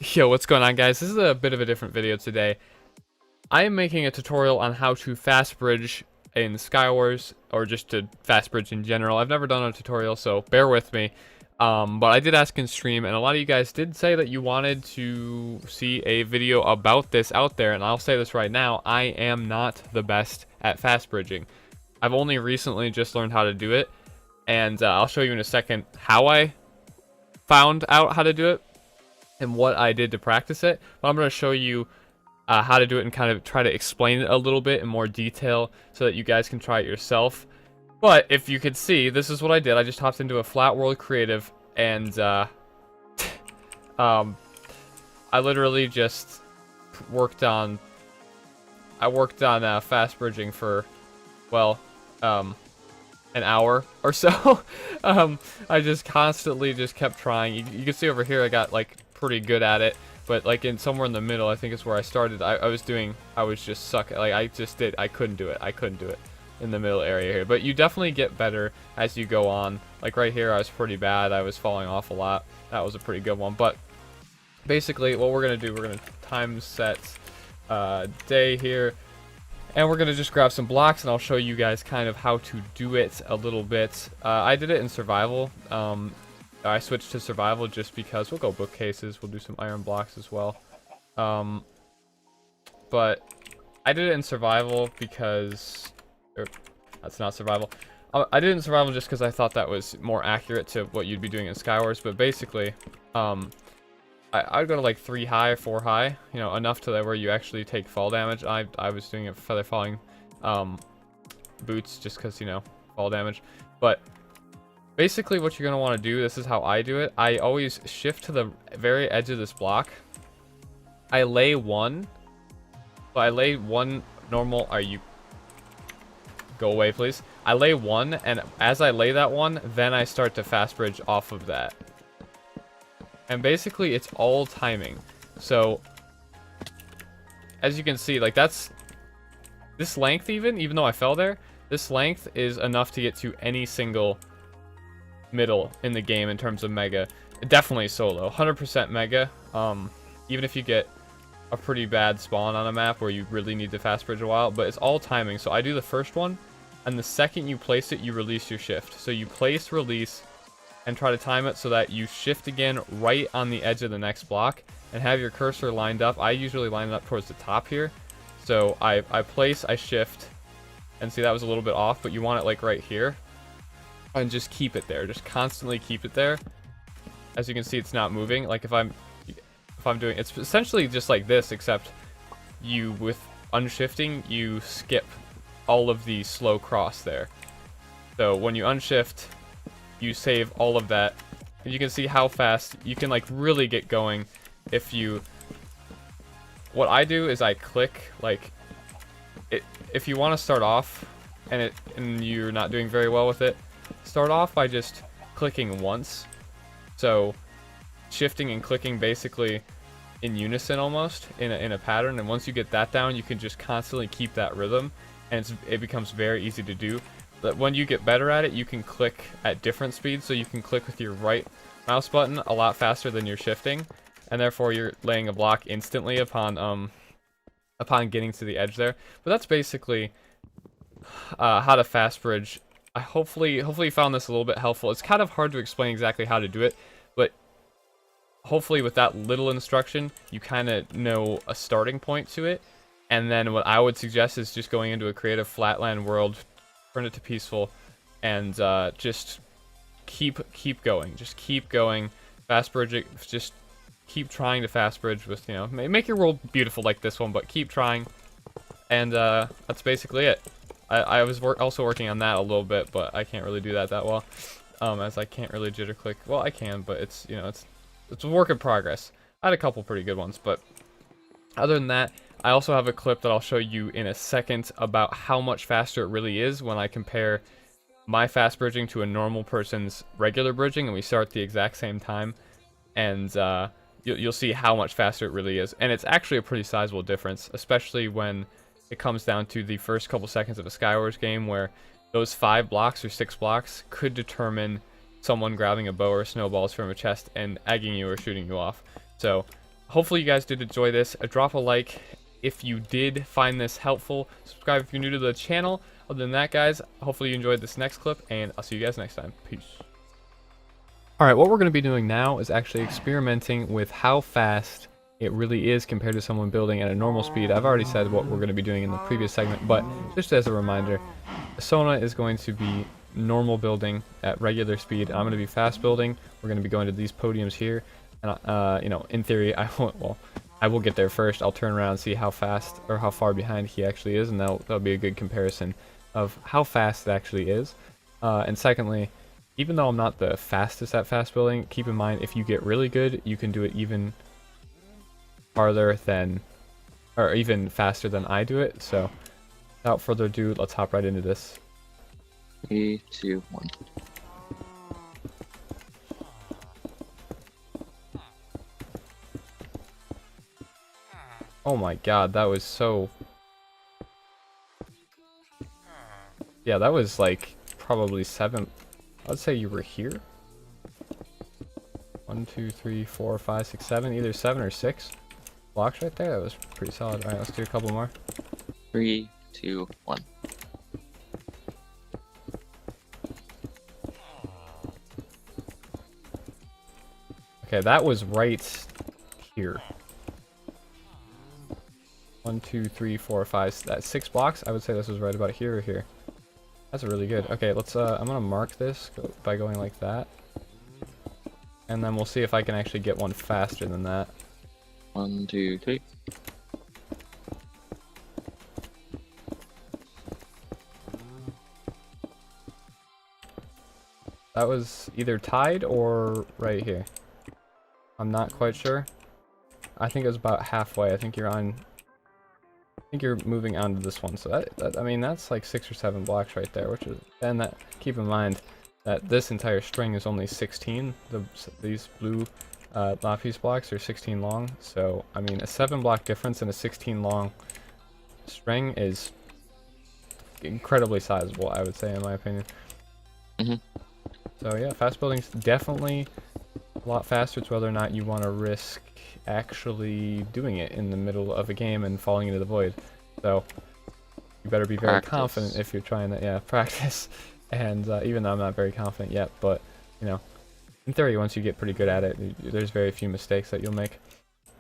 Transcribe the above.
Yo, what's going on, guys? This is a bit of a different video today. I am making a tutorial on how to fast bridge in Skywars, or just to fast bridge in general. I've never done a tutorial, so bear with me. But I did ask in stream, and a lot of you guys did say that you wanted to see a video about this out there, and I'll say this right now, I am not the best at fast bridging. I've only recently just learned how to do it, and I'll show you in a second how I found out how to do it and what I did to practice it, but I'm going to show you how to do it and kind of try to explain it a little bit in more detail so that you guys can try it yourself. But if you could see, this is what I did. I just hopped into a flat world creative, and I literally just worked on fast bridging for, well, an hour or so. I just constantly just kept trying. You can see over here I got like pretty good at it, but like in somewhere in the middle, I think is where I started. I was just suck. Like I couldn't do it in the middle area here. But you definitely get better as you go on. Like right here, I was pretty bad. I was falling off a lot. That was a pretty good one. But basically, what we're gonna do, we're gonna time set day here. And we're going to just grab some blocks, and I'll show you guys kind of how to do it a little bit. I did it in survival. I switched to survival just because. We'll go bookcases. We'll do some iron blocks as well. But I did it in survival because... that's not survival. I did it in survival just because I thought that was more accurate to what you'd be doing in Skywars. But basically, I'd go to like 3 high, 4 high, you know, enough to where you actually take fall damage. I was doing it for feather falling boots just because, you know, fall damage. But basically what you're going to want to do, this is how I do it. I always shift to the very edge of this block. I lay one. So I lay one normal. Go away, please. I lay one, and as I lay that one, then I start to fast bridge off of that. And basically, it's all timing. So, as you can see, like that's... this length even though I fell there, this length is enough to get to any single middle in the game in terms of mega. Definitely solo. 100% mega. Even if you get a pretty bad spawn on a map where you really need to fast bridge a while. But it's all timing. So I do the first one, and the second you place it, you release your shift. So you place, release, and try to time it so that you shift again right on the edge of the next block and have your cursor lined up. I usually line it up towards the top here. So I place, I shift, and see that was a little bit off, but you want it like right here. And just keep it there. Just constantly keep it there. As you can see, it's not moving. Like if I'm doing, it's essentially just like this, except you, with unshifting, you skip all of the slow cross there. So when you unshift, you save all of that, and you can see how fast you can like really get going if you... What I do is I click, like, if you want to start off and you're not doing very well with it, start off by just clicking once. So shifting and clicking basically in unison almost, in a pattern, and once you get that down, you can just constantly keep that rhythm, and it becomes very easy to do. But when you get better at it, you can click at different speeds, so you can click with your right mouse button a lot faster than you're shifting, and therefore you're laying a block instantly upon getting to the edge there. But that's basically how to fast bridge. I hopefully you found this a little bit helpful. It's kind of hard to explain exactly how to do it, but hopefully with that little instruction, you kind of know a starting point to it. And then what I would suggest is just going into a creative flatland world, turn it to peaceful, and just keep going. Just keep going. Fast bridge it. Just keep trying to fast bridge with, you know, make your world beautiful like this one, but keep trying. And that's basically it. I was also working on that a little bit, but I can't really do that well, as I can't really jitter click. Well, I can, but it's, you know, it's a work in progress. I had a couple pretty good ones, but other than that, I also have a clip that I'll show you in a second about how much faster it really is when I compare my fast bridging to a normal person's regular bridging, and we start at the exact same time, and you'll see how much faster it really is. And it's actually a pretty sizable difference, especially when it comes down to the first couple seconds of a Skywars game, where those 5 blocks or 6 blocks could determine someone grabbing a bow or snowballs from a chest and egging you or shooting you off. So hopefully you guys did enjoy this. Drop a like if you did find this helpful. Subscribe if you're new to the channel. Other than that, guys, hopefully you enjoyed this next clip, and I'll see you guys next time. Peace. Alright, what we're going to be doing now is actually experimenting with how fast it really is compared to someone building at a normal speed. I've already said what we're going to be doing in the previous segment, but just as a reminder, Sona is going to be normal building at regular speed. I'm going to be fast building. We're going to be going to these podiums here, and you know, in theory, I will get there first. I'll turn around and see how fast or how far behind he actually is, and that'll be a good comparison of how fast it actually is. And secondly, even though I'm not the fastest at fast building, keep in mind if you get really good, you can do it even farther than, or even faster than I do it. So without further ado, let's hop right into this. 3, 2, 1. Oh my god, that was so... Yeah, that was like probably 7... I'd say you were here. 1, 2, 3, 4, 5, 6, 7. Either 7 or 6 blocks right there. That was pretty solid. Alright, let's do a couple more. 3, 2, 1. Okay, that was right here. 1, 2, 3, 4, 5. That's 6 blocks. I would say this was right about here or here. That's really good. Okay, let's. I'm gonna mark this by going like that, and then we'll see if I can actually get one faster than that. 1, 2, 3. That was either tied or right here. I'm not quite sure. I think it was about halfway. I think you're on. I think you're moving on to this one. So that I mean, that's like 6 or 7 blocks right there. Which is, and that, keep in mind that this entire string is only 16. These blue lapis blocks are 16 long. So I mean, a 7 block difference in a 16 long string is incredibly sizable, I would say, in my opinion. So yeah, fast building's definitely a lot faster. It's whether or not you want to risk actually doing it in the middle of a game and falling into the void. So you better be very confident if you're trying to, yeah, practice. And even though I'm not very confident yet, but you know, in theory, once you get pretty good at it, there's very few mistakes that you'll make.